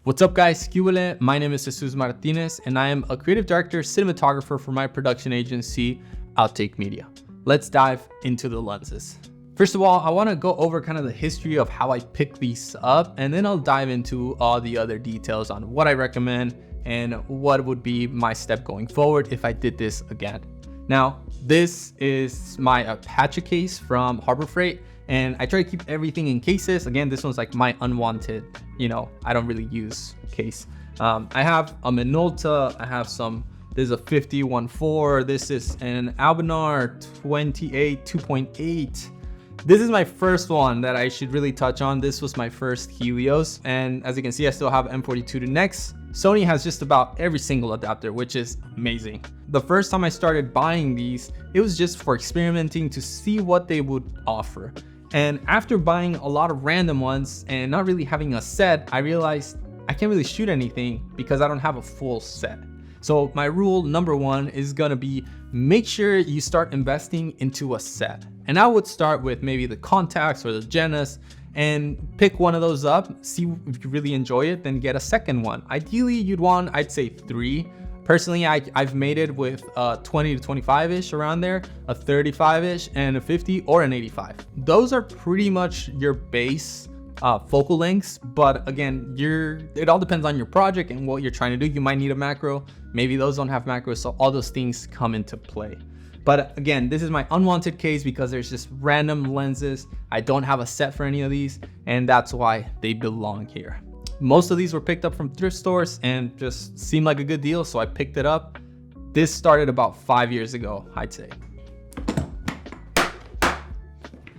What's up guys, my name is Jesus Martinez and I am a creative director, cinematographer for my production agency, Outtake Media. Let's dive into the lenses. First of all, I want to go over kind of the history of how I pick these up, and then I'll dive into all the other details on what I recommend and what would be my step going forward if I did this again. Now, this is my Apache case from Harbor Freight, and I try to keep everything in cases. Again, this one's like my unwanted, I don't really use case. I have a Minolta, I have this is a 50-1.4, this is an Albenar 28 2.8. This is my first one that I should really touch on. This was my first Helios, and as you can see, I still have M42 to NEX. Sony has just about every single adapter, which is amazing. The first time I started buying these, it was just for experimenting to see what they would offer. And after buying a lot of random ones and not really having a set, I realized I can't really shoot anything because I don't have a full set. So my rule number one is gonna be make sure you start investing into a set. And I would start with maybe the Contax or the Genus and pick one of those up, see if you really enjoy it, then get a second one. Ideally, you'd want, I'd say 3. Personally, I've made it with 20 to 25-ish around there, a 35-ish, and a 50 or an 85. Those are pretty much your base focal lengths, but again, it all depends on your project and what you're trying to do. You might need a macro, maybe those don't have macros, so all those things come into play. But again, this is my unwanted case because there's just random lenses. I don't have a set for any of these, and that's why they belong here. Most of these were picked up from thrift stores and just seemed like a good deal, so I picked it up. This started about 5 years ago, I'd say.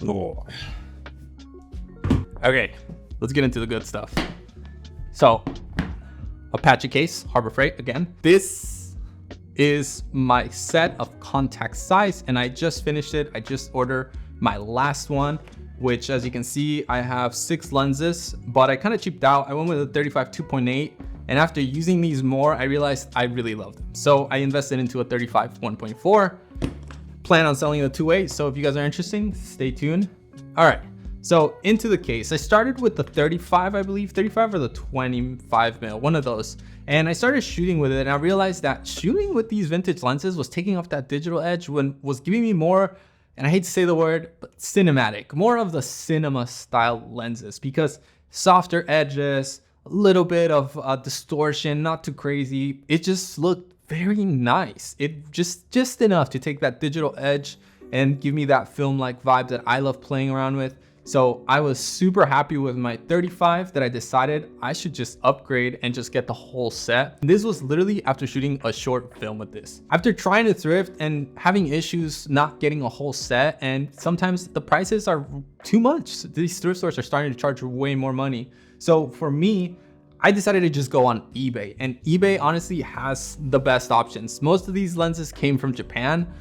Oh. Okay, let's get into the good stuff. So, Apache case, Harbor Freight again. This is my set of contact size, and I just finished it. I just ordered my last one, which as you can see, I have 6 lenses, but I kind of cheaped out. I went with a 35 2.8, and after using these more, I realized I really loved them. So I invested into a 35 1.4, plan on selling a 2.8. So if you guys are interested, stay tuned. All right. So into the case, I started with the 35, I believe, 35 or the 25 mil, one of those. And I started shooting with it, and I realized that shooting with these vintage lenses was taking off that digital edge was giving me more, and I hate to say the word, but cinematic, more of the cinema style lenses, because softer edges, a little bit of distortion, not too crazy. It just looked very nice. It just enough to take that digital edge and give me that film-like vibe that I love playing around with. So I was super happy with my 35 that I decided I should just upgrade and just get the whole set. This was literally after shooting a short film with this. After trying to thrift and having issues not getting a whole set, and sometimes the prices are too much. These thrift stores are starting to charge way more money. So for me, I decided to just go on eBay, and eBay honestly has the best options. Most of these lenses came from Japan.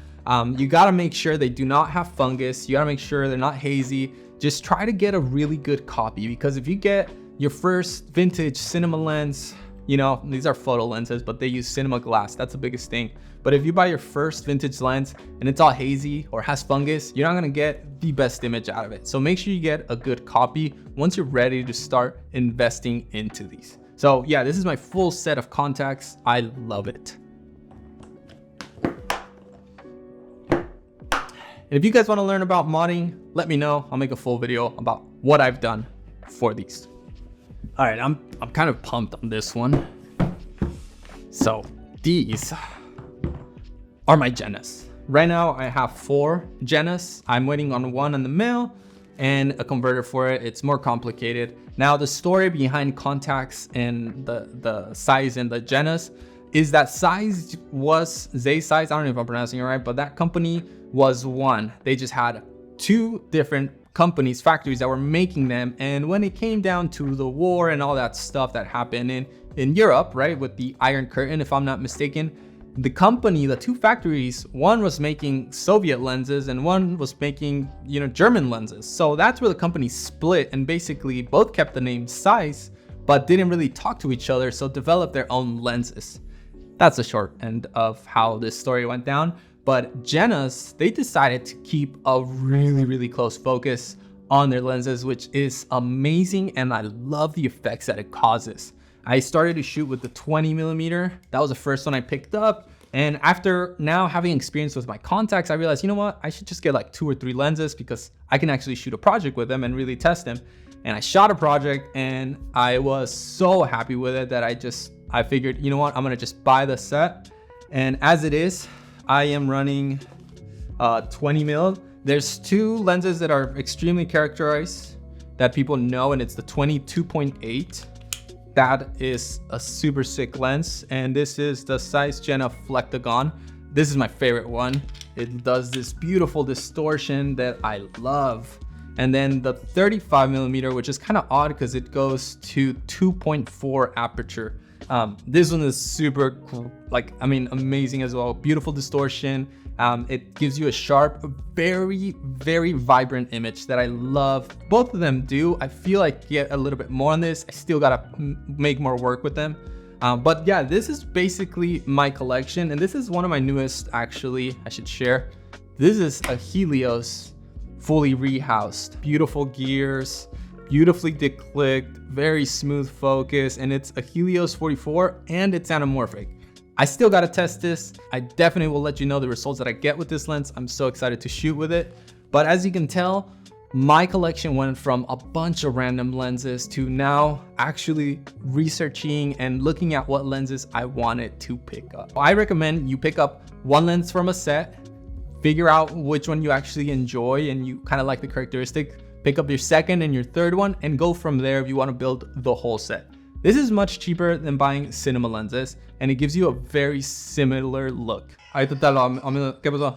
You gotta make sure they do not have fungus. You gotta make sure they're not hazy. Just try to get a really good copy, because if you get your first vintage cinema lens, these are photo lenses, but they use cinema glass. That's the biggest thing. But if you buy your first vintage lens and it's all hazy or has fungus, you're not gonna get the best image out of it. So make sure you get a good copy once you're ready to start investing into these. So yeah, this is my full set of contacts. I love it. And if you guys want to learn about modding, let me know. I'll make a full video about what I've done for these. All right, I'm kind of pumped on this one. So these are my Genus. Right now I have 4 Genus. I'm waiting on one in the mail and a converter for it. It's more complicated. Now the story behind contacts and the size in the Genus is that size was Zeiss size. I don't know if I'm pronouncing it right, but that company was one. They just had 2 different companies, factories that were making them. And when it came down to the war and all that stuff that happened in Europe, right, with the Iron Curtain, if I'm not mistaken, the company, the 2 factories, one was making Soviet lenses and one was making, German lenses. So that's where the company split, and basically both kept the name Zeiss, but didn't really talk to each other, so developed their own lenses. That's the short end of how this story went down. But Genus, they decided to keep a really, really close focus on their lenses, which is amazing, and I love the effects that it causes. I started to shoot with the 20mm. That was the first one I picked up. And after now having experience with my contacts, I realized, you know what, I should just get like 2 or 3 lenses because I can actually shoot a project with them and really test them. And I shot a project and I was so happy with it that I figured, you know what, I'm gonna just buy the set. And as it is, I am running 20mm. There's 2 lenses that are extremely characterized that people know, and it's the 22.8. That is a super sick lens, and this is the Zeiss Jenna Flectagon. This is my favorite one. It does this beautiful distortion that I love. And then the 35mm, which is kind of odd because it goes to 2.4 aperture. This one is super, amazing as well. Beautiful distortion. It gives you a sharp, very, very vibrant image that I love. Both of them do. I feel like get a little bit more on this. I still gotta make more work with them. But yeah, this is basically my collection. And this is one of my newest, actually, I should share. This is a Helios fully rehoused. Beautiful gears, beautifully declicked, very smooth focus. And it's a Helios 44 and it's anamorphic. I still gotta test this. I definitely will let you know the results that I get with this lens. I'm so excited to shoot with it. But as you can tell, my collection went from a bunch of random lenses to now actually researching and looking at what lenses I wanted to pick up. I recommend you pick up 1 lens from a set, figure out which one you actually enjoy and you kind of like the characteristic, pick up your second and your third one and go from there if you want to build the whole set. This is much cheaper than buying cinema lenses, and it gives you a very similar look. Ahí te talo, amigo. ¿Qué pasó?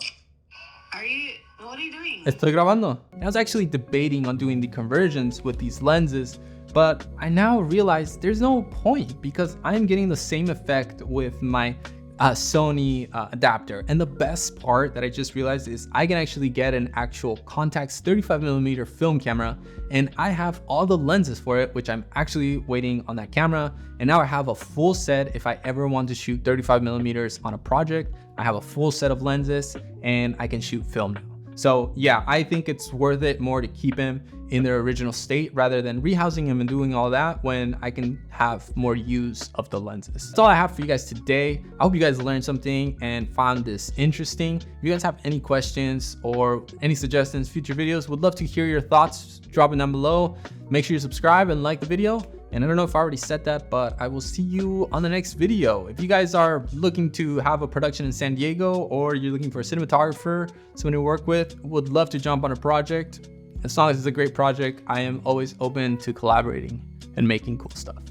What are you doing? Estoy grabando. I was actually debating on doing the conversions with these lenses, but I now realize there's no point because I'm getting the same effect with my Sony adapter. And the best part that I just realized is I can actually get an actual Contax 35mm film camera, and I have all the lenses for it, which I'm actually waiting on that camera. And now I have a full set. If I ever want to shoot 35mm on a project, I have a full set of lenses and I can shoot film now. So yeah, I think it's worth it more to keep him in their original state rather than rehousing him and doing all that when I can have more use of the lenses. That's all I have for you guys today. I hope you guys learned something and found this interesting. If you guys have any questions or any suggestions, future videos, would love to hear your thoughts. Drop it down below. Make sure you subscribe and like the video. And I don't know if I already said that, but I will see you on the next video. If you guys are looking to have a production in San Diego or you're looking for a cinematographer, someone to work with, would love to jump on a project. As long as it's a great project, I am always open to collaborating and making cool stuff.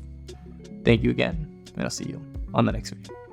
Thank you again, and I'll see you on the next video.